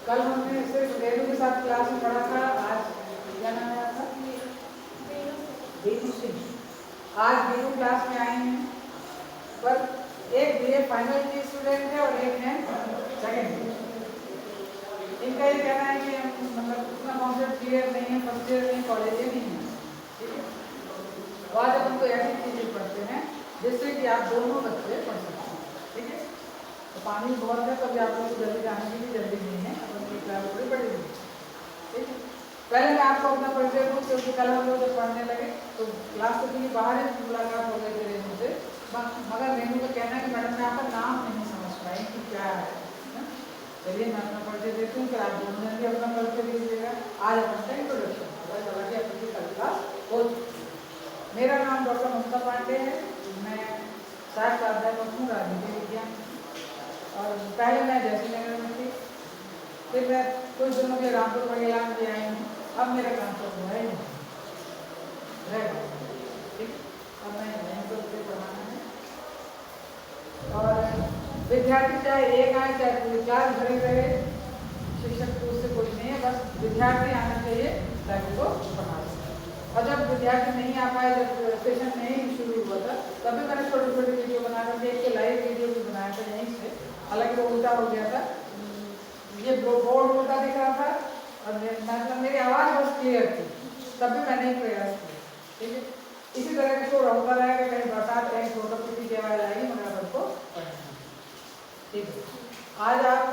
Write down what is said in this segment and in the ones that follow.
कल हमने सिर्फ रेणु के साथ क्लास में पढ़ा था। आज क्या नाम है आपका? बेनू सिंह। आज बेनू क्लास में आए हैं, पर एक बीए फाइनल की स्टूडेंट है और एक है सेकेंड ईयर। इनका ये कहना है कि हम मतलब उतना कॉन्सेप्ट क्लियर नहीं है, फर्स्ट ईयर नहीं, कॉलेज नहीं है, ठीक है। तो आज अपन को ऐसी चीजें पढ़ते हैं जिससे कि आप दोनों बच्चे पढ़ सकते हैं, ठीक है। तो पानी बहुत है, कभी आप लोग को जल्दी जाने की भी जल्दी नहीं है, अपन की क्लास थोड़ी पढ़ेगी, ठीक है। पहले मैं आपको अपना परिचय दूँ, क्योंकि कल हम लोग जब पढ़ने लगे तो क्लास तो थी, बाहर ही मुलाकात हो गई थी रेनू से, मगर रेनू का कहना है कि मैडम मैं आपका नाम नहीं समझ पाई कि क्या है। चलिए मैं अपना परिचय देती हूँ, फिर आप दोनों जन भी अपना परिचय दीजिएगा। आज अपन का इंट्रोडक्शन हालांकि अपन की कल क्लास हो चुकी है। मेरा नाम डॉक्टर ममता पांडे है, मैं शायद प्राध्यापक हूँ राजनीति विज्ञान, और पहले मैं जयसिंह नगर में थी, फिर मैं कुछ दिनों के रामपुर महिला में भी आई हूँ। अब मेरा काम तो हुआ ही नहीं, ठीक। अब मैं यहीं पर पढ़ाना है, और विद्यार्थी चाहे एक आए चाहे पूरी क्लास भरी रहे, शिक्षक को उससे कुछ नहीं है, बस विद्यार्थी आना चाहिए ताकि वो पढ़ा सके। और जब विद्यार्थी नहीं आ पाए, जब सेशन नहीं शुरू हुआ था, तभी मैंने छोटी छोटी वीडियो बना करके एक लाइव वीडियो भी बनाया था यहीं से, हालांकि वो उल्टा हो गया था, ये बोर्ड उल्टा दिख रहा था और मतलब मेरी आवाज़ बस क्लियर थी, तब भी मैंने ही प्रयास किया, ठीक है। इसी तरह का शोर होता रहेगा, कहीं बरसात कहीं छोटा कुछ की आवाज़ आएगी, मगर आपको पढ़ना, ठीक है। आज आप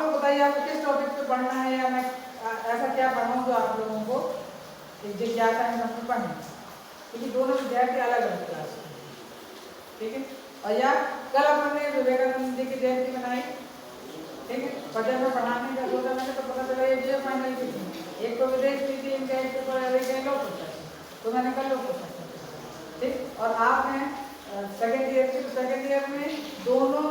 लोग बताइए आपको किस टॉपिक पे पढ़ना है, या मैं ऐसा क्या पढ़ाऊँ जो आप लोगों को जिज्ञासा है मतलब पढ़ना, क्योंकि दोनों विद्यार्थी अलग अलग क्लास में, ठीक है। और या कल अपन ने विवेकानंद जी की जयंती मनाई, ठीक है, पर जब मैं पढ़ाने का सोचा मैंने तो पता चला ये बीए फाइनल की थी, एक तो विदेश की थी, इनका एक पेपर है लो पूछा, तो मैंने कल लो पूछा, ठीक। और आपने सेकेंड ईयर की, सेकेंड ईयर में दोनों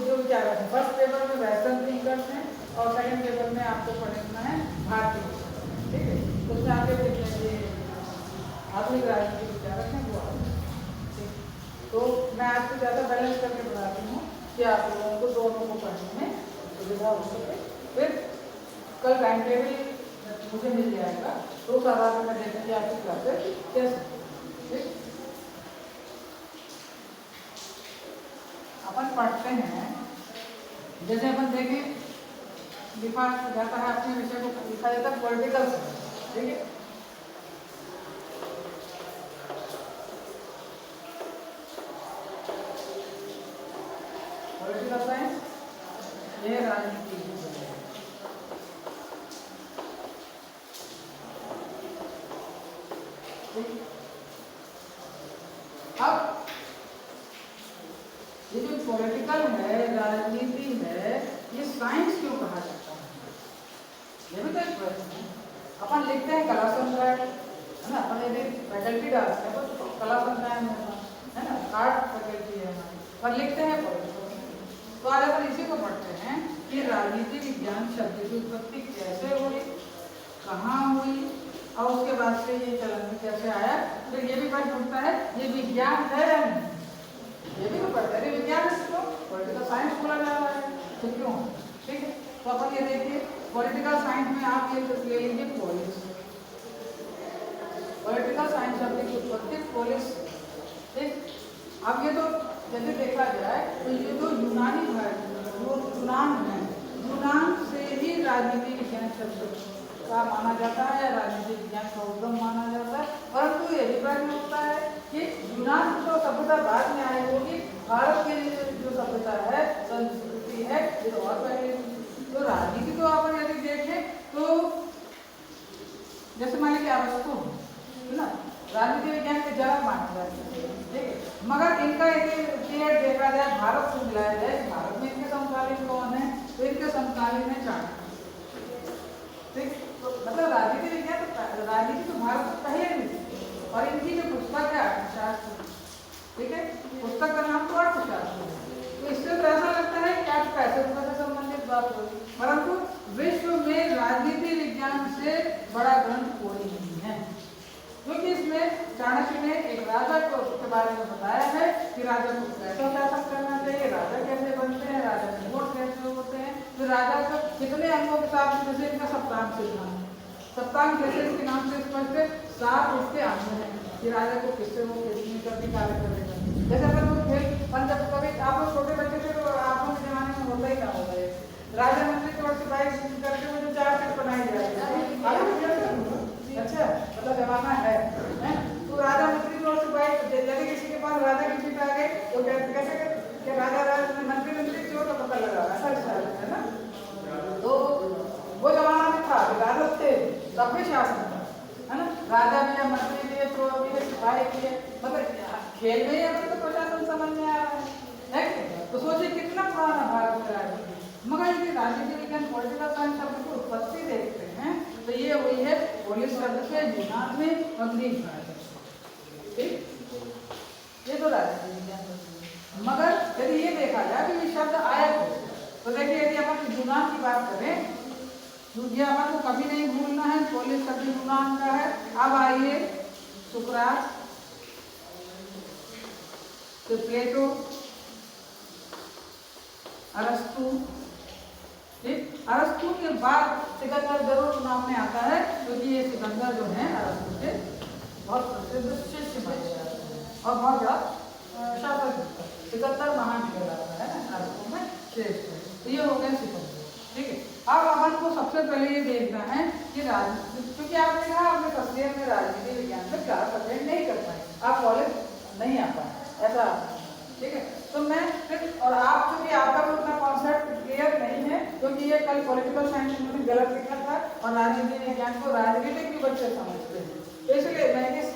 जो विचार है, फर्स्ट पेपर में वेस्टर्न थिंकर्स हैं और सेकेंड पेपर में आपको पढ़ना है भारतीय, ठीक है। उसमें आपके आधुनिक राजनीतिक विचारक हैं वो आप, ठीक। तो मैं आपको ज़्यादा बैलेंस करके पढ़ाती हूँ कि आप लोगों को दोनों को पढ़ने में सुविधा हो सके। फिर कल टाइम टेबल मुझे मिल जाएगा, तो उस आधार पर मैं देखूँगी आपकी क्लासेस कैसे, ठीक। अपन पढ़ते हैं, जैसे अपन देखें लिखा जाता है, अपने विषय को लिखा जाता है पॉलिटिकल साइंस, ठीक है। पॉलिटिकल साइंस ये राजनीति, ठीक। अब ये जो पॉलिटिकल है, राजनीति है, ये साइंस क्यों कहा जाता है, ये भी तो एक प्रश्न है। अपन लिखते हैं कला संकाय, है ना, अपन यदि फैकल्टी डालते हैं तो कला संकाय में है ना, आर्ट फैकल्टी है हमारी, पर लिखते हैं पॉलिटिकल। तो आज अपन इसी को पढ़ते हैं कि राजनीति विज्ञान शब्द की उत्पत्ति कैसे हुई, कहाँ हुई, और उसके बाद से ये चलन में कैसे आया। फिर ये भी प्रश्न उठता है ये विज्ञान है या नहीं, ये भी तो पढ़ते हैं विज्ञान इसको पॉलिटिकल साइंस बोला जा रहा है, तो क्यों, ठीक है। तो अपन ये देखिए पॉलिटिकल साइंस में आप ये ले लीजिए पोलिस, पॉलिटिकल साइंस शब्द की उत्पत्ति पोलिस, ठीक। अब ये तो यदि देखा जाए तो ये तो यूनानी यूनान है, यूनान से ही राजनीति विज्ञान शब्द का माना जाता है, राजनीति विज्ञान का उद्गम माना जाता है। परंतु ये भी प्रश्न होता है कि यूनान तो सभ्यता बाद में आई होगी, भारत की जो सभ्यता है, संस्कृति है, ये तो और पहले। तो राजनीति तो अपन यदि देखें तो जैसे मान लीजिए अरस्तु है ना, राजनीति विज्ञान के जनक माने जाते हैं, ठीक है। मगर इनका यदि पीरियड देखा जाए, भारत से मिलाया जाए, भारत में इनके समकालीन कौन है, तो इनके समकालीन है चाणक्य, ठीक। तो मतलब राजनीति विज्ञान तो राजनीति तो भारत से पहले नहीं थी, और इनकी जो पुस्तक है अर्थशास्त्र, ठीक है, पुस्तक का नाम तो अर्थशास्त्र है। तो इससे तो ऐसा लगता है कि आप पैसे से संबंधित बात होगी, परंतु विश्व में राजनीति विज्ञान से बड़ा ग्रंथ कोई नहीं है, क्योंकि इसमें चाणक्य ने एक राजा को के बारे में बताया है कि राजा को कैसा शासन करना चाहिए, राजा कैसे बनते हैं, राजा के वोट कैसे होते हैं, तो राजा को कितने अंगों के साथ जैसे इनका सप्तांग सिद्धांत, सप्तांग जैसे इसके नाम से स्पष्ट है, 7 इसके अंग हैं कि राजा को किससे वो किसने कभी कार्य करेगा। जैसे अपन लोग खेल अपन जब कभी आप लोग छोटे बच्चे थे तो आप लोग के जमाने में होता ही क्या होता है, राजा मंत्री की ओर से बाइक करके वो जो 4 चीज बनाई जाती है। अच्छा मतलब जमाना है तो राजा मंत्री की ओर से बाइक यदि किसी के पास राजा की सीट आ गई तो कैसे कि राजा मंत्री क्यों तो पता लगा ऐसा है ना। तो वो जमाना में था राजा थे तब भी शासन था है ना, राजा भी है, मंत्री भी है, चोर भी है, सिपाही भी है, मतलब खेल में ही अगर तो प्रशासन समझ में आ रहा है तो सोचिए कितना पुराना भारत में राजनीति। मगर यदि राजनीति विज्ञान पॉलिटिकल साइंस शब्द की उत्पत्ति देखते हैं तो ये हुई है पोलिस शब्द से यूनान में और ग्रीक भाषा, ठीक ये तो राजनीति विज्ञान। मगर यदि ये देखा जाए तो ये शब्द आया तो देखिए यदि अपन यूनान की बात करें तो ये अपन को कभी नहीं भूलना है, पोलिस शब्द यूनान का है। अब आइए सुकरात, तो प्लेटो, अरस्तु, ठीक अरस्तु के बाद सिकंदर जरूर नाम में आता है क्योंकि ये सिकंदर जो है अरस्तु के बहुत प्रसिद्ध शिष्य माने जाते हैं और बहुत बड़ा शासक सिकंदर महान कहलाता है ना, अरस्तु में श्रेष्ठ है। तो ये हो गया सिकंदर, ठीक है। अब अपन को सबसे पहले ये देखना है कि राजनीति, क्योंकि आपने कहा आपने तस्वीर में राजनीति विज्ञान में क्लास अटेंड नहीं कर पाए, आप कॉलेज नहीं आ पाए ऐसा, ठीक है। तो मैं फिर और आप चूंकि आपका भी उतना कॉन्सेप्ट क्लियर नहीं है क्योंकि ये कल पॉलिटिकल साइंस में गलत लिखा था और राजनीति विज्ञान को राजनीतिक भी बच्चे समझते हैं, तो इसलिए मैं इस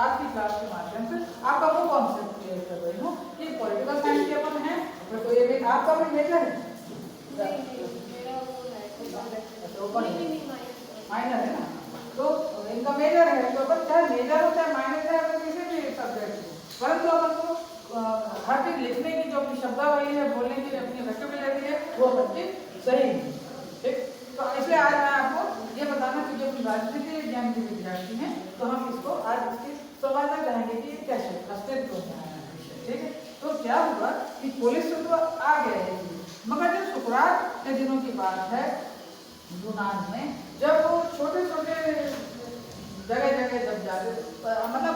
आज की क्लास के माध्यम से आपका वो कॉन्सेप्ट क्लियर कर रही हूँ कि पॉलिटिकल साइंस के अपन है तो ये भी आपका भी मेजर है, माइनर है ना, तो इनका मेजर है तो अपन चाहे मेजर हो चाहे माइनर है अपन किसी भी सब्जेक्ट में, परंतु अपन को हर चीज लिखने की जो अपनी शब्दावली है, बोलने की अपनी वोकैबुलरी है वो अपन सही है, ठीक। तो इसलिए आज मैं आपको ये बताना चाहिए कि राजनीति विज्ञान के विद्यार्थी हैं तो हम इसको आज इसकी समझना चाहेंगे कि कैसे अस्तित्व में आया है, ठीक है। तो क्या हुआ कि पुलिस तो आ गया है मगर जब सुकरात के दिनों की बात है यूनान में, जब वो छोटे छोटे जगह जगह जब जाते मतलब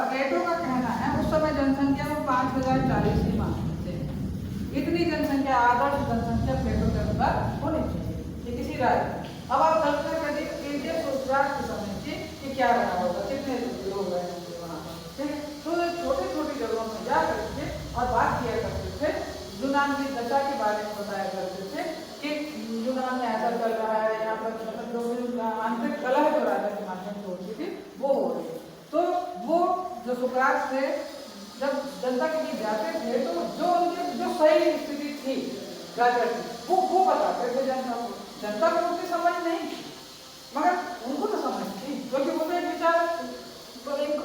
प्लेटो का कहना है उस समय जनसंख्या में 5040 ही मानते थे, इतनी जनसंख्या आदर्श जनसंख्या प्लेटो के अनुसार होनी चाहिए कि किसी राज्य। अब आप कल्पना करिए इंडिया सुकरात के समय की कि क्या रहा होगा, कितने लोग रहे होंगे वहाँ, ठीक है। तो छोटी छोटी जगहों में जा करके और बात किया करते थे, यूनान की दशा के बारे में बताया करते थे कि यूनान में ऐसा चल रहा है, यहाँ पर मतलब जो भी आंतरिक कलह जो राजा के माध्यम से होती थी वो हो रही है। तो वो जो सुकरात से जब जनता के बीच जाते थे तो जो उनकी जो सही स्थिति थी राजा की वो बताते थे जनता को, जनता को उनकी समझ नहीं मगर उनको तो समझ थी क्योंकि वो एक विचार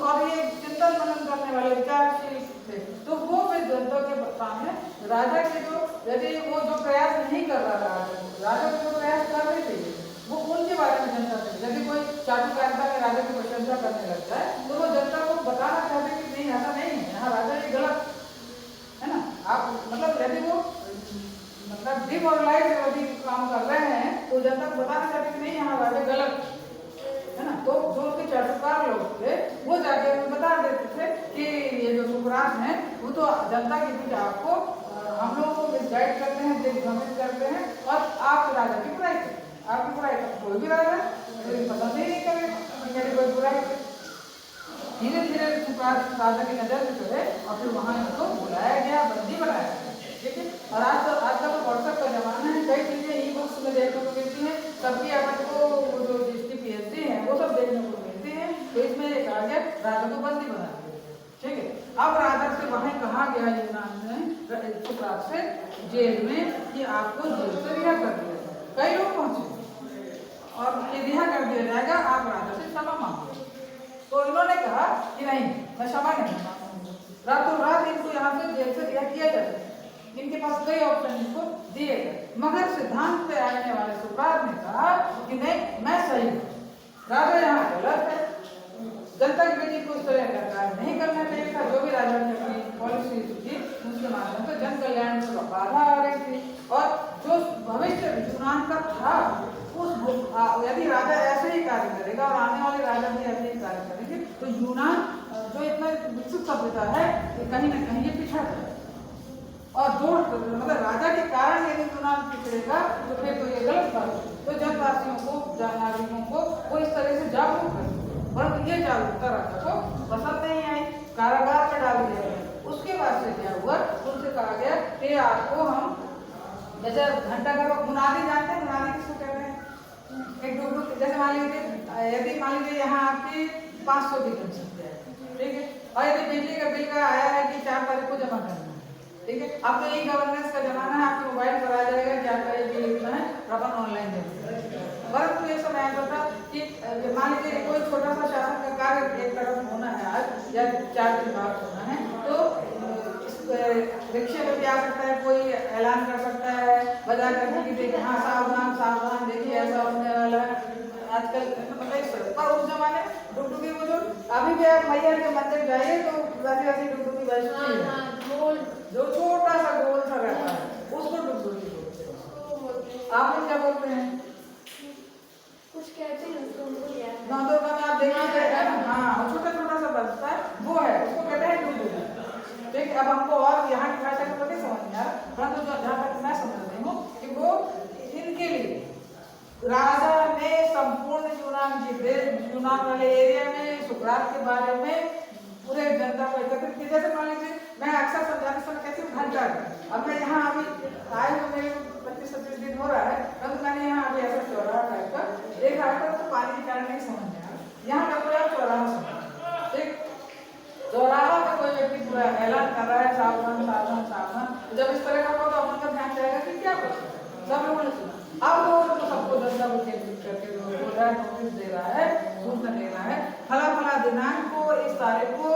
और ये चिंतन मनन करने वाले विचारशील थे, तो वो फिर जनता के सामने राजा के जो यदि वो जो प्रयास नहीं कर रहा राजा को जो प्रयास कर रहे थे वो उनके बारे में जनता से, यदि कोई चाटुकारिता में राजा की प्रशंसा करने लगता है तो वो जनता को बताना चाहते कि नहीं ऐसा नहीं है, यहाँ राजा ये गलत है ना। आप मतलब यदि वो मतलब डिमोरलाइज यदि काम कर रहे हैं तो जनता को बताना चाहते कि नहीं यहाँ राजा गलत है ना। तो जो उसके चाटुकार लोग थे वो जाके बता देते थे कि ये जो सुकरात हैं वो तो जनता के बीच आपको हम लोगों को मिसगाइड करते हैं, दिग्भ्रमित करते हैं और आप राजा की बुराई करते हैं, आपकी बुराई करते कोई भी राजा पसंद ही नहीं करेगा मेरी कोई बुराई करे। धीरे धीरे सुकरात राजा की नजर में चले और फिर वहां इनको बुलाया गया, बंदी बनाया गया, ठीक है। और आज का तो व्हाट्सएप का जमाना है, कई चीजें ई बुक्स में देखने को मिलती हैं, सबकी अपन को जो जिसकी पीएचडी है वो सब देखने को मिलती है। तो इसमें एक आ गया राजा को बंदी बना दिया, ठीक है। अब राजा से वहां कहा गया यूनान में सुकरात से जेल में कि आपको जेल से रिहा कर दिया जाए, कई लोग पहुंचे और ये रिहा कर दिया जाएगा, आप राजा से क्षमा मांगो। तो इन्होंने कहा कि नहीं मैं क्षमा नहीं मांगूंगा, रातों रात इनको यहाँ से जेल से रिहा किया जाए। इनके पास कई ऑप्शन इनको दिए गए मगर सिद्धांत पे आने वाले सुकरात ने कहा कि नहीं मैं सही हूँ, राजा यहाँ गलत है, जनता के बीच को इस तरह का कार्य नहीं करना चाहिए था। जो भी राजा ने अपनी पॉलिसी थी उसके माध्यम से जन कल्याण से बाधा आ रही थी और जो भविष्य यूनान का था, यदि राजा ऐसे ही कार्य करेगा और आने वाले राजा भी ऐसे ही कार्य करेंगे तो यूनान जो इतना विकसित सभ्यता है कहीं ना कहीं ये पिछड़ जाएगा। और जो मतलब राजा के कारण यदि यूनान पिछड़ेगा तो फिर तो ये गलत बात है। तो जनवासियों को, नागरिकों को वो इस तरह से जागरूक करेंगे, परंतु ये जागरूकता राजा को पसंद नहीं आई, कारागार में डाल दिया गया। उसके बाद से क्या हुआ, उनसे कहा गया कि आपको हम जैसे घंटा घर मुनादी जानते हैं, मुनादी किसको कहते हैं, एक डुगडुग, जैसे मान लीजिए यदि मान लीजिए यहाँ आपकी 500 की बन सकते हैं, ठीक है, और यदि बिजली का बिल का आया है कि 4 तारीख को जमा करना है, ठीक है, अब तो ई गवर्नेंस का जमाना है, आपके मोबाइल पर आ जाएगा कि आपका ये बिल इतना है, अपन ऑनलाइन दे देंगे। परंतु ये समय ऐसा था कि मान लीजिए कोई छोटा सा शासन का कार्य एक तरफ होना है आज या 4 दिन बाद होना है, तो रिक्शे पर भी आ सकता है, कोई ऐलान कर सकता है बजा करके कि देखिए हाँ सावधान सावधान, देखिए ऐसा होने वाला है आजकल, मतलब पर उस जमाने में डुगडुगी वो जो अभी भी आप मैया के मंदिर जाइए तो वैसे वैसी डुगडुगी बजती है, जो छोटा सा गोल सा रहता है उसको डुगडुगी बोलते हैं। आप लोग क्या बोलते हैं? कुछ कहते हैं उसको, नौदुर्गा में आप देखिए, हाँ छोटा छोटा सा बजता है, वो है, उसको कहते हैं डुगडुगी। ठीक, अब हमको और यहाँ की भाषा को नहीं समझ में आ रहा, परंतु जो जहाँ तक मैं समझ रही हूँ कि वो इनके लिए राजा ने संपूर्ण यूनान वाले एरिया में सुकरात के बारे में पूरे जनता को एकत्रित किया। जैसे मान लीजिए मैं अक्सर समझाने समय कहती हूँ घंटा घर, अब मैं यहाँ अभी आए हुए मेरे 25-26 दिन हो रहा है, परंतु मैंने यहाँ अभी ऐसा चौराहा टाइप का देखा है, तो पानी के कारण नहीं समझ में आ रहा, यहाँ का पूरा चौराहा समझ, ठीक, चौराहा का कोई व्यक्ति पूरा ऐलान कर रहा है सावधान सावधान सावधान, जब इस तरह का होगा तो अपन का ध्यान जाएगा कि क्या कर सकते हैं, सब लोगों ने सुना। अब वो तो सबको जनता को केंद्रित करके बोल रहा है, नोटिस दे रहा है, सूचना दे रहा है, फला फला दिनांक को, इस तारीख को,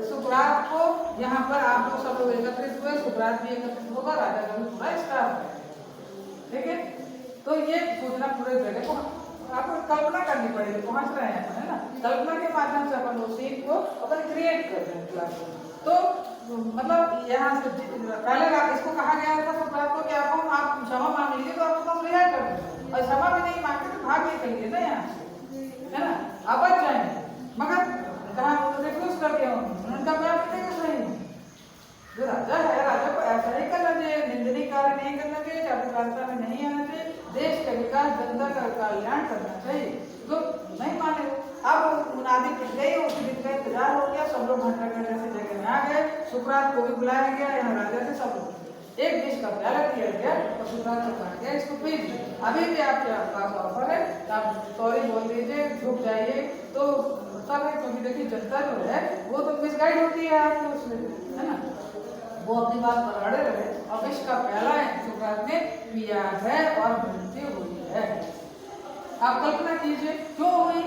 सुकरात को यहाँ पर आप लोग सब लोग एकत्रित हुए, सुकरात भी एकत्रित होगा, राजा का भी पूरा स्टाफ है, ठीक है। तो ये सूचना पूरे जगह को आपको कल्पना करनी पड़ेगी, पहुंच रहे हैं अपन, है ना, कल्पना के माध्यम से अपन उस सीन को अपन क्रिएट कर रहे हैं क्लास में। तो मतलब यहाँ से पहले इसको कहा गया था सुकरात को कि आप क्षमा मांग लीजिए तो आपको हम रिहा कर देंगे, और क्षमा भी नहीं मांगते तो भाग निकलिए ना यहाँ से, है ना, आप बच जाएंगे, मगर कहा रिफ्यूज कर दिया उनका बयान सही, जो राजा है राजा को ऐसा ही करना चाहिए, निंदनीय कार्य नहीं करना चाहिए, चाटुकारिता में नहीं आना चाहिए, देश का विकास, जनता का कल्याण करना चाहिए, तो नहीं माने। अब मुनादी पिट गई, उसी दिन का इंतजार हो गया, सब लोग घंटा घर जैसी जगह में आ गए, सुकरात को भी बुलाया गया, यहाँ राजा से सब लोग एक डिश का प्याला किया गया और सुकरात को कहा गया इसको पीजिए, अभी भी आपके पास ऑफर है, आप सॉरी बोल दीजिए, झुक जाइए, तो सब है, क्योंकि देखिए जनता जो है वो तो मिसगाइड होती है आपको उसमें, है ना, वो अपनी बात पर अड़े रहे और विष का प्याला सुकरात ने पिया है और मृत्यु हुई है। आप कल्पना कीजिए क्यों हुई,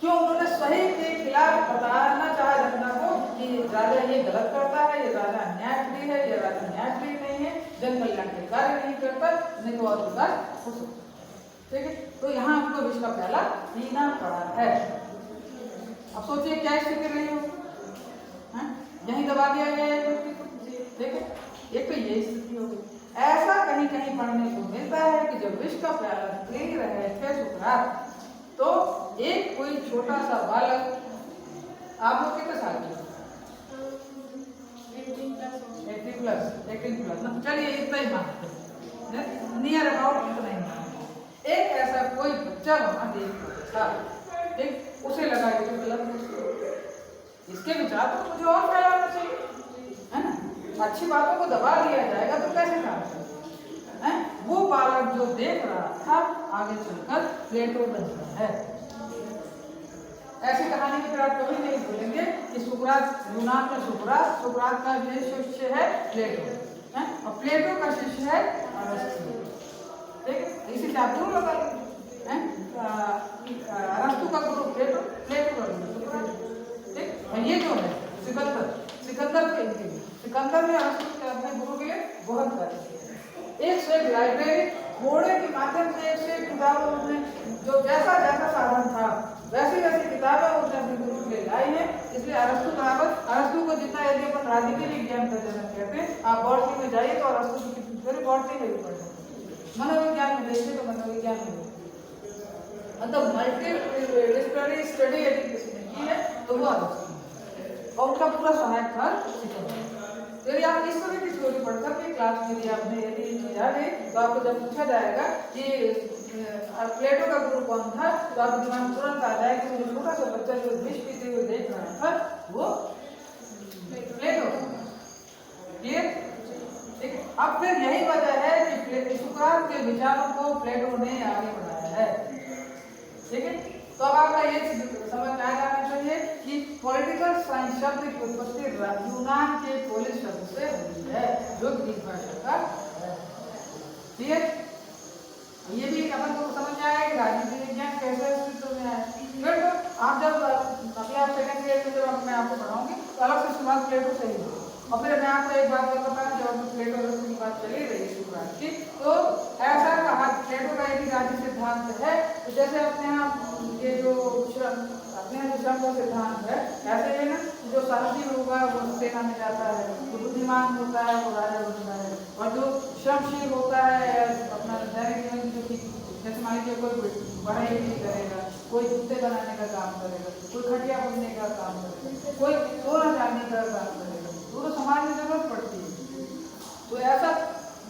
क्यों उन्होंने सही के खिलाफ बताना चाहा जनता को कि राजा ये गलत करता है, ये राजा न्यायप्रिय है, ये राजा न्यायप्रिय नहीं है, जन कल्याण के कार्य नहीं करता, नहीं तो और विकास हो सकता, ठीक है। तो यहाँ आपको विष का प्याला पीना पड़ा है। अब सोचिए क्या स्थिति रही हो, यही दबा दिया गया है, ठीक है, एक तो यही स्थिति हो गई। ऐसा कहीं कहीं पढ़ने को मिलता है कि जब विष का प्याला पी रहे थे सुकरात, तो एक कोई छोटा सा बालक, आप लोग कितने साल के, 18 प्लस ना, चलिए इतना ही मानते, नियर अबाउट इतना ही मानते, एक ऐसा कोई बच्चा वहां देख था, ठीक, उसे लगा ये तो गलत, इसके विचार तो मुझे और फैलाना चाहिए, है ना, अच्छी बातों को दबा दिया जाएगा तो कैसे काम चलेगा, है। वो बालक जो देख रहा था आगे चलकर प्लेटो बनता है। ऐसी कहानी में फिर आप कभी नहीं भूलेंगे कि सुकरात, यूनान का सुकरात का जो शिष्य है प्लेटो, है, और प्लेटो का शिष्य है अरस्तु, ठीक है, इसी से आप दूर लगा लेंगे, अरस्तु का गुरु प्लेटो, प्लेटो का गुरु, ठीक, और ये जो है सिकंदर के इनके लिए, सिकंदर ने अरस्तु के अपने गुरु के लिए बहुत कार्य किया, एक से एक लाइब्रेरी घोड़े के माध्यम से एक से एक किताबों में जो जैसा जैसा साधन था वैसी वैसी किताबें उसने अपने गुरु के लिए लाई है। इसलिए अरस्तु को जितना यदि अपन राजनीति विज्ञान का जनक कहते हैं, आप बॉटनी में जाइए तो अरस्तु की बॉटनी में भी पढ़ सकते, मनोविज्ञान में देखें तो मनोविज्ञान में मतलब मल्टीडिसिप्लिनरी स्टडी यदि किसी ने की है तो वो अलग और उनका पूरा सहायक था। यदि आप इस तरह की थ्योरी पढ़कर के क्लास में यदि आपने यदि याद है तो आपको जब पूछा जाएगा कि प्लेटो का गुरु कौन था तो आपके दिमाग में तुरंत आ जाएगा कि जो छोटा सा बच्चा जो विष पीते हुए देख रहा था वो प्लेटो। क्लियर? ठीक है। अब फिर यही वजह है कि सुकरात के विचारों को प्लेटो ने आगे बढ़ाया है। ठीक है। तो अब आपका ये समझ में आ जाना चाहिए कि पॉलिटिकल साइंस शब्द की उत्पत्ति यूनान के पोलिस शब्द से हुई है जो ग्रीक भाषा का है। ठीक है। ये भी अपन को समझ में आया कि राजनीति विज्ञान कैसे अस्तित्व में आया। फिर तो आप जब अभी आप सेकंड ईयर में जब मैं आपको पढ़ाऊंगी तो अलग से शुरुआत प्लेटो से ही होगी। और फिर मैं आपको एक बात बताऊं जब प्लेटो की बात चली रही है शुरुआत की तो ऐसा कहा प्लेटो का एक राज्य सिद्धांत है तो जैसे अपने यहाँ ये जो अपने यहाँ जो श्रम का सिद्धांत है ऐसे ही ना जो साहसी होगा वो सेना में जाता है, जो बुद्धिमान होता है वो राजा बनता है और जो श्रमशील होता है अपना दैनिक जीवन जो जैसे मान लीजिए कोई पढ़ाई नहीं करेगा, कोई जूते बनाने का काम करेगा, कोई खटिया बुनने का काम करेगा, कोई सोना चांदी का काम करेगा तो समाज में जरूरत पड़ती है। तो ऐसा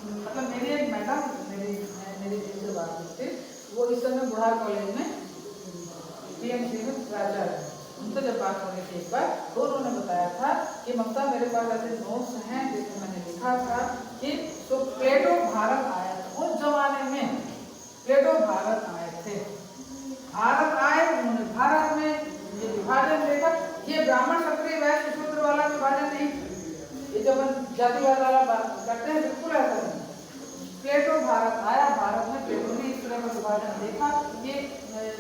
मतलब मेरी एक मैडम मेरी जिनसे बात करती वो इस समय बुढ़ार कॉलेज में PMC में प्राचार्य है। उनसे जब बात होने की एक बार तो उन्होंने बताया था कि ममता मेरे पास ऐसे नोट्स हैं जिसमें मैंने लिखा था कि तो प्लेटो भारत आया था उस जमाने में प्लेटो भारत आए थे। भारत आए उन्होंने भारत में ये विभाजन देखा। ये ब्राह्मण क्षत्रिय वैश्य शूद्र वाला विभाजन नहीं, ये जब जातिवाद वाला बात करते हैं बिल्कुल ऐसा नहीं। प्लेटो भारत आया, भारत में प्लेटो ने इस तरह का विभाजन देखा कि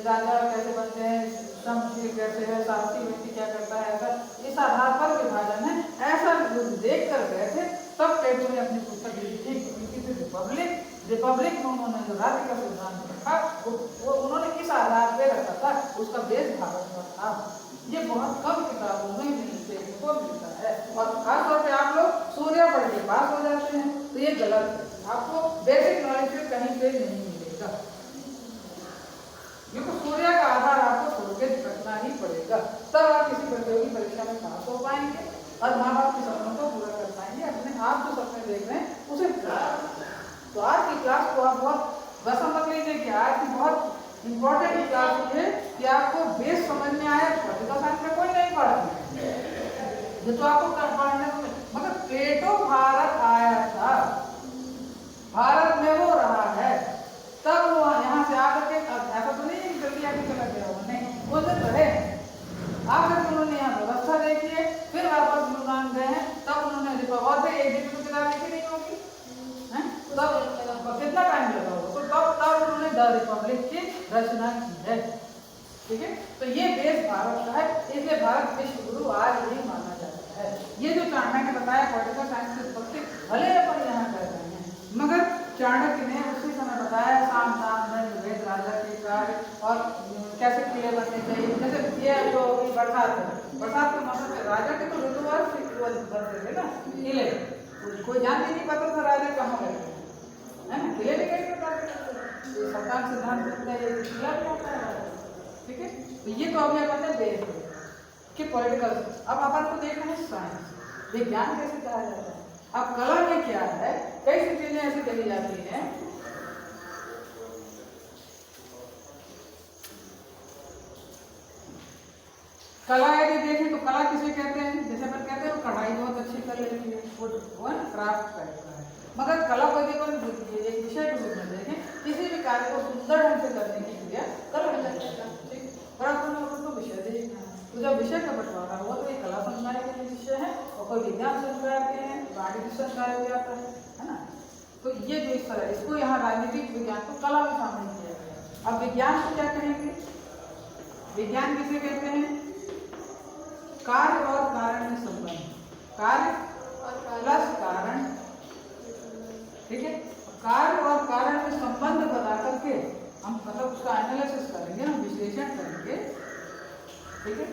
राजा कैसे बनते हैं, श्रमशील कैसे है, साहसी व्यक्ति क्या करता है, ऐसा इस आधार पर विभाजन है ऐसा देख कर गए थे। तब प्लेटो ने अपनी पुस्तक लिखी थी रिपब्लिक में उन्होंने जो राज्य का सिद्धांत रखा वो उन्होंने किस आधार पे रखा था, उसका बेस भारत में था। ये बहुत कम किताबों में मिलते को मिलता है और खासतौर पे आप लोग सूर्य पढ़ के पास हो जाते हैं तो ये गलत है। आपको बेसिक नॉलेज कहीं पे नहीं मिलेगा क्योंकि सूर्य का आधार आपको छोड़ के रखना ही पड़ेगा तब आप किसी प्रतियोगी परीक्षा में पास हो पाएंगे और माँ बाप के सपनों को पूरा कर पाएंगे। अपने आप जो सपने देख रहे हैं उसे तो आज की क्लास को आप बहुत वैसा मत लीजिए कि आज की बहुत इंपॉर्टेंट क्लास है कि आपको बेस समझ में आया। पॉलिटिकल साइंस में कोई नहीं पढ़ा ये तो आपको पढ़ने मगर प्लेटो भारत आया था, भारत में वो रहा है तब वो यहाँ से आकर के ऐसा तो नहीं है जल्दी आके चला गया उन्होंने वो दिन रहे आकर उन्होंने यहाँ व्यवस्था देखी है फिर वापस यूनान गए हैं तब उन्होंने और फिर एक दिन को किताब लिखी नहीं होगी तब कितना टाइम लगा होगा तो तब उन्होंने द रिपब्लिक की रचना की है। ठीक है। तो ये देश भारत का है इसलिए भारत विश्व गुरु आज ही माना जाता है। ये जो मैंने बताया पॉलिटिकल साइंस की उत्पत्ति भले अपन यहाँ कर रहे हैं मगर चाणक्य ने उसी समय बताया साम दाम दंड भेद राजा के कार्य और कैसे किले बनने चाहिए। जैसे ये जो बरसात के मौसम में राजा के तो ऋतुवार बनते थे ना किले, कोई जान भी नहीं पता था राजा कहाँ गए है ना, किले भी कई प्रकार के सरकार सिद्धांत किला भी होता है। ठीक है। तो ये तो अभी अपन ने देख कि पॉलिटिकल अब अपन को देखना है साइंस विज्ञान कैसे कहा जाता है। अब कला में क्या है कई सी चीजें ऐसी कही जाती हैं कला यदि देखें तो कला किसे कहते हैं जैसे अपन कहते हैं वो कढ़ाई बहुत अच्छी कर लेती है वो क्राफ्ट करता है मगर कला को यदि अपन एक विषय के रूप में देखें किसी भी कार्य को सुंदर ढंग से करने की क्रिया कला कहलाता है। ठीक और अपन को विषय देखना है तो जब विषय का बंटवारा हुआ तो ये कला संकाय के लिए विषय है और कोई विज्ञान संकाय के हैं वाणिज्य संकाय हो जाता है ना। तो ये जो इस तरह इसको यहाँ राजनीतिक विज्ञान को कला में शामिल किया गया। अब विज्ञान को क्या कहेंगे, विज्ञान किसे कहते हैं, कार्य और कारण में संबंध, कार्य प्लस कारण। ठीक है। कार्य और कारण में संबंध बता करके हम मतलब उसका एनालिसिस करेंगे, हम विश्लेषण करेंगे। ठीक है।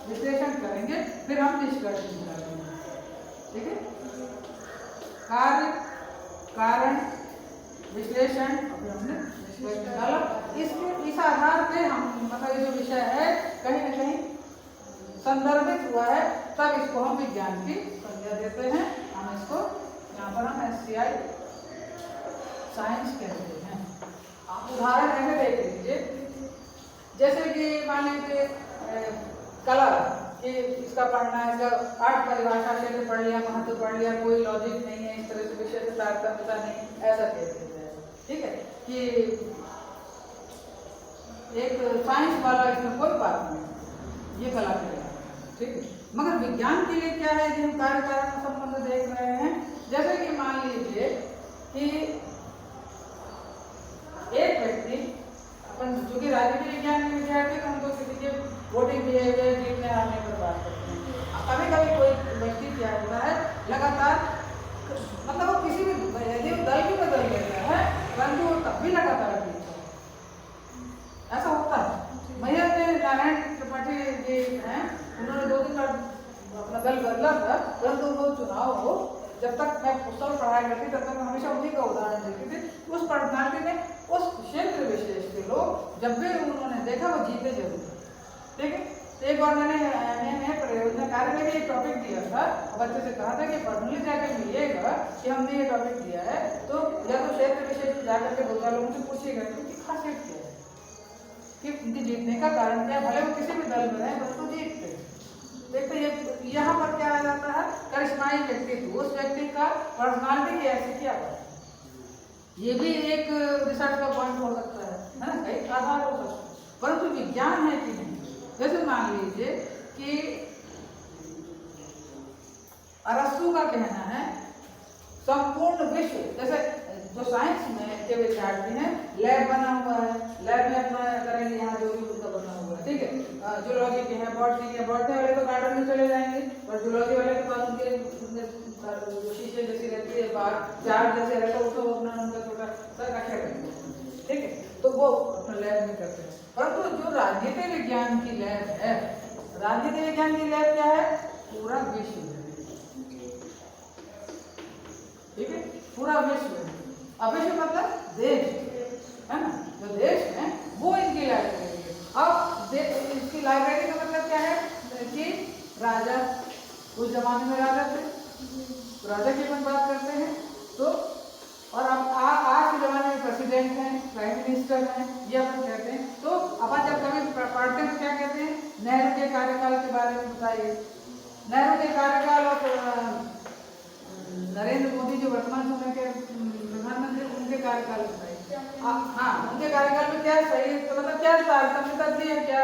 विश्लेषण करेंगे फिर हम निष्कर्ष निकालेंगे। ठीक है। कार्य कारण विश्लेषण, अभी हमने विश्लेषण डाला। इस आधार पे हम मतलब ये जो विषय है कहीं न कहीं संदर्भित हुआ है, तब इसको हम विज्ञान की संज्ञा देते हैं। हम इसको यहाँ पर हम SCI साइंस कहते हैं। आप उदाहरण ऐसे देख लीजिए, जैसे कि मान लीजिए कलर कि इसका पढ़ना है, इसका अर्थ परिभाषा से पढ़ लिया, महत्व पढ़ लिया, कोई लॉजिक नहीं है, इस तरह से विषय से तारतम्यता नहीं, ऐसा कहते हैं। ठीक है कि एक साइंस वाला इसमें कोई बात नहीं, ये कला के लिए, ठीक है। मगर विज्ञान के लिए क्या है कि हम कार्य कारण संबंध देख रहे हैं। जैसे कि मान लीजिए कि एक व्यक्ति अपन जो कि राजनीति विज्ञान के विद्यार्थी, तो हम तो किसी के वोटिंग बिहेवियर जीतने हारने पर बात करते हैं। कभी कभी कोई व्यक्ति क्या होता है लगातार, मतलब वो किसी भी यदि वो दल भी बदल देता है परंतु वो तब भी लगातार जीतता है, ऐसा होता है। मैया के नारायण त्रिपाठी जी हैं, उन्होंने 2 दिन बाद अपना दल बदला था, परंतु वो चुनाव हो, जब तक मैं पुस्तक पढ़ाई करती तब तक मैं हमेशा उन्हीं का उदाहरण देती थी। उस पर्सनालिटी ने उस क्षेत्र विशेष के लोग जब भी उन्होंने देखा वो जीते जरूर, ठीक है। एक बार मैंने परियोजना कार्य में भी एक टॉपिक दिया था, बच्चे से कहा था कि पर्सनली जाकर मिलिएगा कि हमने ये टॉपिक दिया है, तो या तो क्षेत्र विशेष जाकर के 2-4 लोगों से पूछिएगा कि उनकी खासियत क्या है, कि उनके जीतने का कारण क्या है। भले वो किसी भी दल में रहे बस तो जीतते। देखते ये यहाँ पर क्या आ जाता है, करिश्माई व्यक्तित्व, उस व्यक्ति का पर्सनालिटी की ऐसी क्या है, ये भी एक रिसर्च का पॉइंट हो सकता है ना, कई आधार हो सकता है। परंतु विज्ञान है कि नहीं, जैसे मान लीजिए कि अरस्तु का कहना है संपूर्ण विश्व, जैसे जो साइंस में के विद्यार्थी हैं, लैब बना हुआ है, लैब में अपना करेंगे यहाँ जो भी उनका बना हुआ है, ठीक है। जूलॉजी के हैं, बॉटनी के, बॉटनी वाले तो गार्डन में चले जाएंगे, और जूलॉजी वाले के पास उनके शीशे जैसी रहती है, बाहर जार जैसे रहता है, उसको अपना उनका छोटा सा रखा करेंगे, ठीक है। तो वो अपना लैब में करते हैं। परंतु जो राजनीति विज्ञान की लैब है, राजनीति विज्ञान की लैब क्या है, पूरा विश्व है, ठीक है, पूरा विश्व है। अब विश्व मतलब देश है ना, जो देश है वो इनकी लाइब्रेरी है। अब इसकी लाइब्रेरी का मतलब क्या है कि राजा, उस जमाने में राजा थे, तो राजा की अपन बात करते हैं, तो और अब आज के जमाने में प्रेसिडेंट हैं, प्राइम मिनिस्टर हैं, ये अपन कहते हैं। तो अपन जब कभी पढ़ते हैं तो क्या कहते हैं, नेहरू के कार्यकाल के बारे में बताइए। नेहरू के कार्यकाल और नरेंद्र मोदी जो वर्तमान समय के प्रधानमंत्री, उनके कार्यकाल बताइए। हाँ, उनके कार्यकाल में क्या सही, तो मतलब क्या तारतम्यता थी, क्या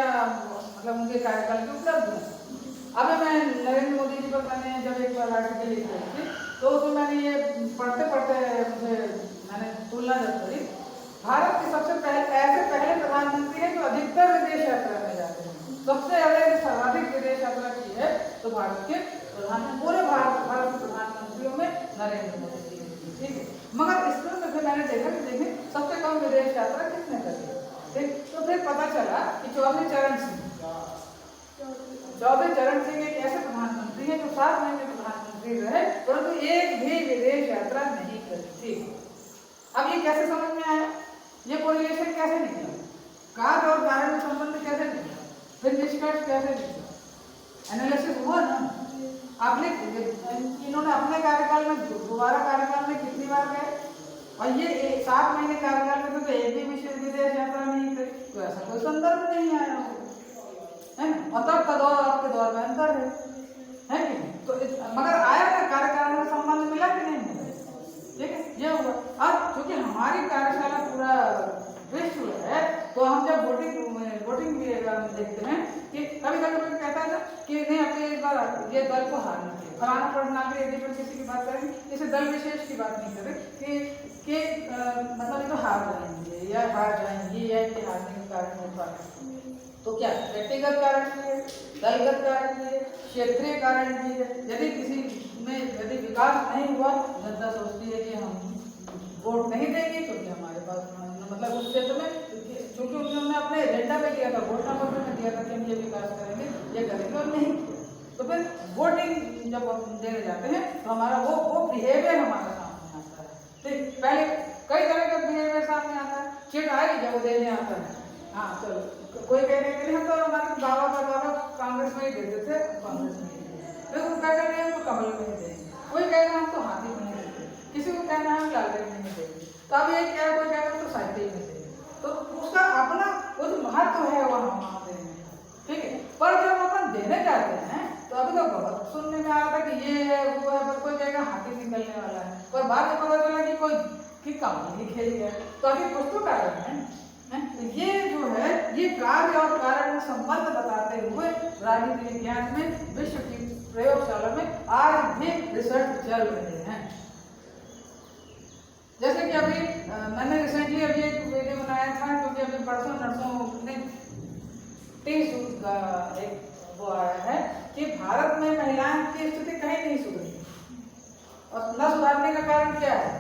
मतलब उनके कार्यकाल के उपलब्ध है। अभी मैं नरेंद्र मोदी जी पर मैंने जब एक बार आर्टिकल लिख रही थी, तो उसमें मैंने ये पढ़ते पढ़ते मैंने तुलना जब करी, भारत के सबसे पहले प्रधानमंत्री हैं जो अधिकतर विदेश यात्रा में जाते हैं। सबसे अधिक सर्वाधिक विदेश यात्रा की है तो भारत के प्रधानमंत्री, पूरे भारत के प्रधानमंत्रियों में नरेंद्र मोदी जी, ठीक है। मगर इसमें से फिर मैंने देखा कि देखिए सबसे कम विदेश यात्रा किसने करी, ठीक। तो फिर पता चला कि चौधरी चरण सिंह एक ऐसे प्रधानमंत्री हैं जो 7 महीने प्रधानमंत्री रहे, परंतु एक भी विदेश यात्रा नहीं करी थी। अब ये कैसे समझ में आया, ये कोरिलेशन कैसे निकला, कार्य और कारण संबंध कैसे निकला, फिर निष्कर्ष कैसे निकला, एनालिसिस हुआ ना। आपने इन्होंने अपने कार्यकाल में दोबारा कार्यकाल में कितनी बार गए, और ये 7 महीने कार्यकाल में तो एक भी विदेश यात्रा नहीं करी, तो ऐसा कोई संदर्भ नहीं आया है ना। और तब का दौर आपके दौर में अंतर है कि नहीं। तो मगर आया ना, कार्यकाल में संबंध मिला कि नहीं मिला, ठीक है, ये हुआ। अब क्योंकि हमारी कार्यशाला पूरा विश्व है, तो हम जब वोटिंग देखते हैं कि कभी कभी कोई कहता है ना कि नहीं अपने इस बार ये दल को हारना चाहिए, फलाना पर्सनालिटी, यदि पर किसी की बात करेंगे, इसे दल विशेष की बात नहीं करें कि मतलब ये तो हार जाएंगे या हार जाएंगी या इनके हारने के कारण हो पाए, तो क्या व्यक्तिगत कारण भी है, दलगत कारण भी है, क्षेत्रीय कारण भी है। यदि किसी में यदि विकास नहीं हुआ, जनता सोचती है कि हम वोट नहीं देंगे क्योंकि हमारे पास मतलब उस क्षेत्र में, क्योंकि उन्होंने अपने एजेंडा पे दिया था, घोषणा पत्र में दिया था कि हम ये विकास करेंगे, ये करेंगे, और नहीं किया। तो फिर वोटिंग जब हम देने जाते हैं तो हमारा वो बिहेवियर हमारे सामने आता है। तो पहले कई तरह के बिहेवियर सामने आता है, चिट आएगी जब वो देने आता है। हाँ चलो, कोई कहने के लिए हम तो हमारे बाबा का बाबा कांग्रेस में ही देते थे, कांग्रेस में ही देते, फिर उनका कहना है हम तो कमल में ही देंगे, कोई कहना हम तो हाथी में ही देंगे, किसी को कहना है हम लालटेन में ही देंगे, तो अब ये क्या, कोई कहना तो साइकिल में देंगे, तो उसका अपना वो जो महत्व है वहाँ देने का, ठीक है। पर जब अपन देने जाते हैं तो अभी तो बहुत सुनने में आ रहा था कि ये है वो है, पर कोई कहेगा हाथी निकलने वाला है, पर बाद में पता चला कि कोई कि कमल ही खेल गया, तो अभी कुछ तो कारण है। तो ये जो है ये कार्य और कारण संबंध बताते हुए राजनीति विज्ञान में विश्व की प्रयोगशाला में आज भी रिसर्च चल रहे हैं। जैसे कि अभी मैंने रिसेंटली अभी एक वीडियो बनाया था, क्योंकि अभी परसों नरसों ने 30 का एक वो आया है कि भारत में महिलाओं की स्थिति कहीं नहीं सुधरी, और न सुधारने का कारण क्या है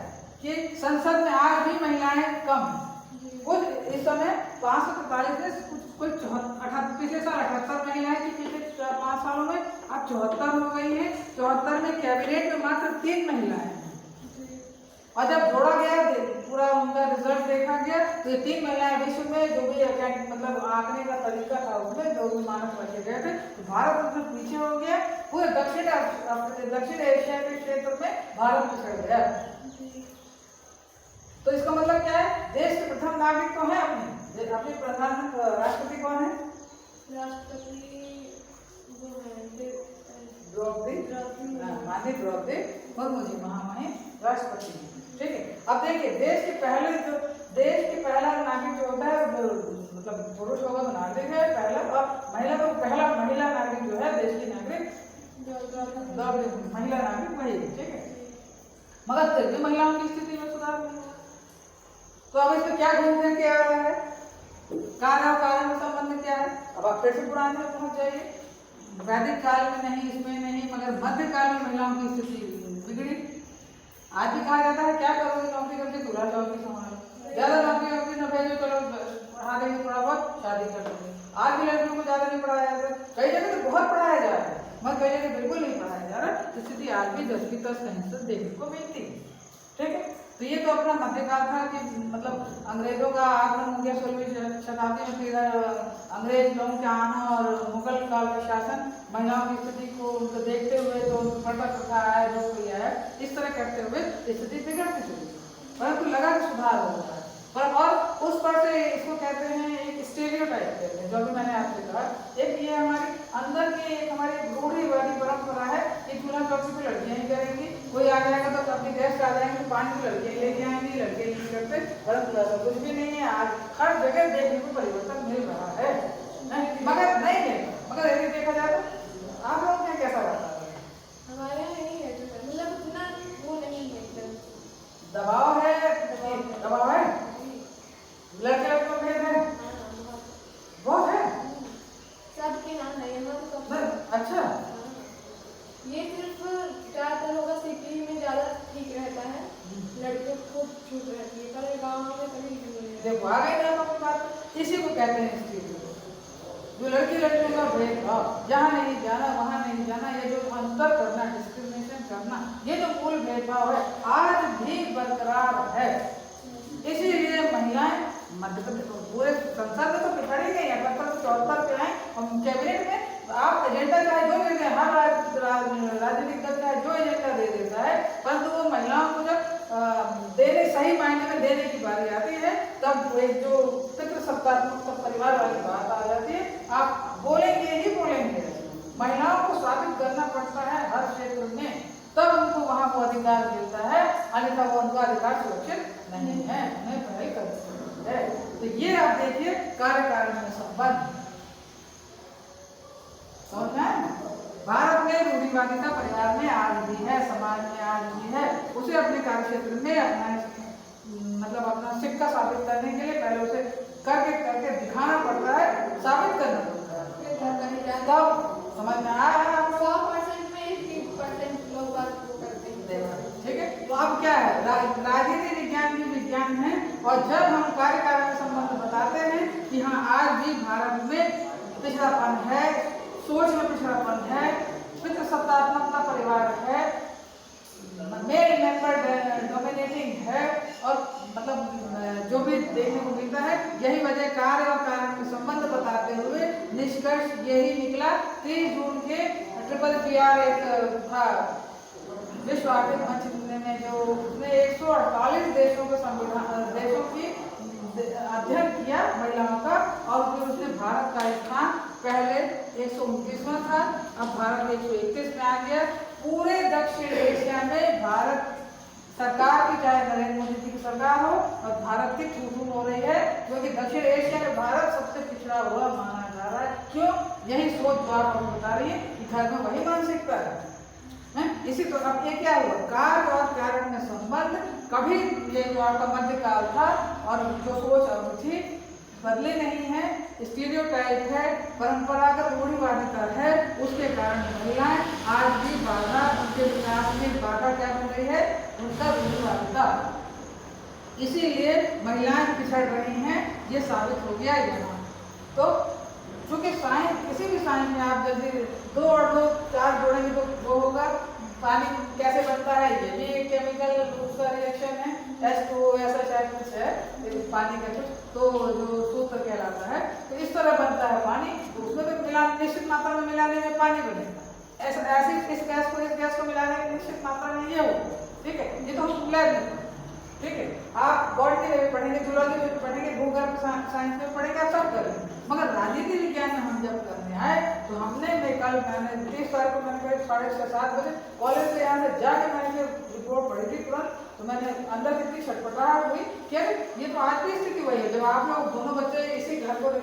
कि संसद में आज भी महिलाएं कम हैं। कुछ इस समय 543 से कुछ 78 पिछले साल 78 महिलाएं थी, पिछले 5 सालों में अब 74 हो गई है। 74 में कैबिनेट में मात्र 3 महिलाएं हैं, और जब जोड़ा गया पूरा उनका रिजल्ट देखा गया तो ये 3 महिलाएं विश्व में जो भी मतलब आंकने का तरीका था उसमें जो भी मानक रखे गए थे, तो भारत उसमें पीछे हो गया। पूरे दक्षिण एशिया के क्षेत्र में भारत पिछड़ गया। तो इसका मतलब क्या है, देश के प्रथम नागरिक तो है अपने प्रधान राष्ट्रपति कौन है? राष्ट्रपति माननीय द्रौपदी मुर्मू जी महामहिम राष्ट्रपति, ठीक है। अब देखिए देश के पहला नागरिक जो होता है मतलब पुरुष होगा तो नागरिक है पहला, और महिला तो पहला महिला नागरिक जो है देश की नागरिक महिला नागरिक वही है, ठीक है। मगर फिर भी महिलाओं की स्थिति में सुधार नहीं हुआ। तो अब इसमें क्या घूम फिर के आ रहा है, कार्य और कारण का संबंध क्या है? अब आप फिर से पुराने में पहुंच जाइए, वैदिक काल में नहीं, इसमें नहीं, मगर मध्य काल में महिलाओं की स्थिति बिगड़ी। आज भी कहा जाता है क्या करोगे नौकरी करके, दूल्हा चौकी संभालो, ज्यादा नौकरी न भेजो, चलो पढ़ा देंगे थोड़ा बहुत, शादी कर देंगे। आज भी लड़कियों को ज्यादा नहीं पढ़ाया जाता है, कई जगह तो बहुत पढ़ाया जा रहा है, मगर कई जगह बिल्कुल नहीं पढ़ाया जा रहा। स्थिति आज भी 10 की 10 कहीं से देखने को मिलती है, ठीक है। तो ये तो अपना मध्यकाल था कि मतलब अंग्रेजों का आगमन हो गया 16वीं शताब्दी में, फिर अंग्रेज लोगों के आना और मुगल काल का शासन महिलाओं की स्थिति को देखते हुए तो फटा प्रथा आया, जो कोई आया, इस तरह करते हुए स्थिति बिगड़ती चली, परंतु लगा कि सुधार हो रहा है। पर और उस पर से इसको कहते हैं एक स्टेरियोटाइप कहते हैं, जो भी मैंने आपसे कहा, एक ये हमारे अंदर की एक हमारी रूढ़िवादी परंपरा है कि दूल्हा चौकी पे लड़कियां ही करेंगी, कोई आ जाएगा तो अपनी गेस्ट आ जाएंगे तो 5 लड़कियां लेके आएंगी, लड़के नहीं करते, परंतु ऐसा कुछ भी नहीं है। आज हर जगह देखने को परिवर्तन मिल रहा है, मगर नहीं है, मगर यदि देखा जाए तो आप लोग क्या कैसा रहता है? हमारे यहाँ नहीं है, मतलब इतना वो नहीं है, दबाव है, दबाव है, लड़के लड़कों भेद है, बहुत है, सबके यहाँ नहीं है, तो अच्छा। ये सिर्फ ज्यादातर होगा सिटी में ज्यादा ठीक रहता है, लड़कियों को छूट रहती है, पर गाँव में कभी नहीं है। देखो आ गई ना अपनी बात, इसी को कहते हैं स्टीरियो, जो लड़की लड़कियों का भेदभाव, जहाँ नहीं जाना वहाँ नहीं जाना, ये जो अंतर करना, डिस्क्रिमिनेशन करना, ये जो मूल भेदभाव है आज भी बरकरार है। इसीलिए महिलाएं मध्य प्रदेश पूरे संसद में तो पिछड़ी गई है, 74 पे आए, और कैबिनेट में आप एजेंडा चाहे जो दे दें, हर राजनीतिक दल चाहे जो एजेंडा दे देता है, परंतु वो महिलाओं को जब देने सही मायने में देने की बारी आती है, तब एक जो पितृसत्तात्मक परिवार वाली बात आ जाती है, आप बोलेंगे ही बोलेंगे, महिलाओं को साबित करना पड़ता है हर क्षेत्र में, तब उनको वहां वो अधिकार मिलता है, अन्यथा वो उनका अधिकार सुरक्षित नहीं है, उन्हें पढ़ाई करनी है। तो ये आप देखिए कार्य कारण में संबंध समझ में आए? भारत में रूढ़िवादिता परिवार में आज भी है, समाज में आज भी है, उसे अपने कार्य क्षेत्र में अपना मतलब अपना सिक्का साबित करने के लिए पहले उसे करके दिखाना पड़ता है, साबित करना पड़ता है, तब समझ में आ रहा है आपको? 100% में 1% लोग बात को करते हैं, ठीक है। तो अब क्या है, राजनीति विज्ञान भी विज्ञान है, और जब हम कार्य कारण संबंध बताते हैं कि हाँ आज भी भारत में पिछड़ापन है, सोच में पिछड़ापन है, पितृसत्तात्मकता परिवार है, मेल मेंबर डोमिनेटिंग है, और मतलब भी देखने को मिलता है। यही वजह कार्य और कारण में संबंध बताते हुए निष्कर्ष यही निकला। 30 जून के PPPR एक था विश्व आर्थिक मंच में, जो उसने 148 देशों के देशों की अध्ययन किया महिलाओं का, और फिर उसने भारत का स्थान पहले 129वां था, अब भारत 131 में आ गया। पूरे दक्षिण एशिया में भारत सरकार की, चाहे नरेंद्र मोदी जी की सरकार हो, और भारत की छूट हो रही है, क्योंकि दक्षिण एशिया में भारत सबसे पिछड़ा हुआ माना जा रहा है। क्यों? यही सोच जो आपको बता रही है कि घर में वही मानसिकता है। इसी तो अब ये क्या हुआ, कार्य और कारण में संबंध। कभी ये जो आपका मध्यकाल था और जो सोच अब थी बदले नहीं है, स्टीरियोटाइप है, परंपरागत रूढ़िवादिता है, उसके कारण महिलाएं आज भी बाधा, उनके विकास में बाधा क्या बन रही है, उनका रूढ़िवादिता। इसीलिए महिलाएं पिछड़ रही हैं, ये साबित हो गया यहाँ। तो चूंकि साइंस, किसी भी साइंस में आप जब 2 और 2 4 जोड़ेंगे तो वो होगा। पानी कैसे बनता है, ये भी एक केमिकल उसका रिएक्शन है, H2O ऐसा शायद कुछ है पानी का कुछ, तो जो सूत्र कहलाता है, तो इस तरह बनता है पानी। तो उसमें भी मिलान, निश्चित मात्रा में मिलाने में पानी बनेगा। ऐसे इस गैस को मिलाने की निश्चित मात्रा में ये हो, ठीक है। ये तो हम लैब में, ठीक है, आप बॉडी में पढ़ेंगे, जूलॉजी में पढ़ेंगे, भूगर्भ साइंस में पढ़ेंगे, आप सब करेंगे। मगर राजनीति विज्ञान में हम जब करने आए तो मैंने 30 तारीख को मैंने करीब 6:30 7 बजे कॉलेज से यहाँ से जाके मैंने रिपोर्ट पढ़ी थी तुरंत। तो मैंने अंदर कितनी छटपटाहट हुई कि ये तो आज की स्थिति वही है। जब आप लोग दोनों बच्चे इसी घर को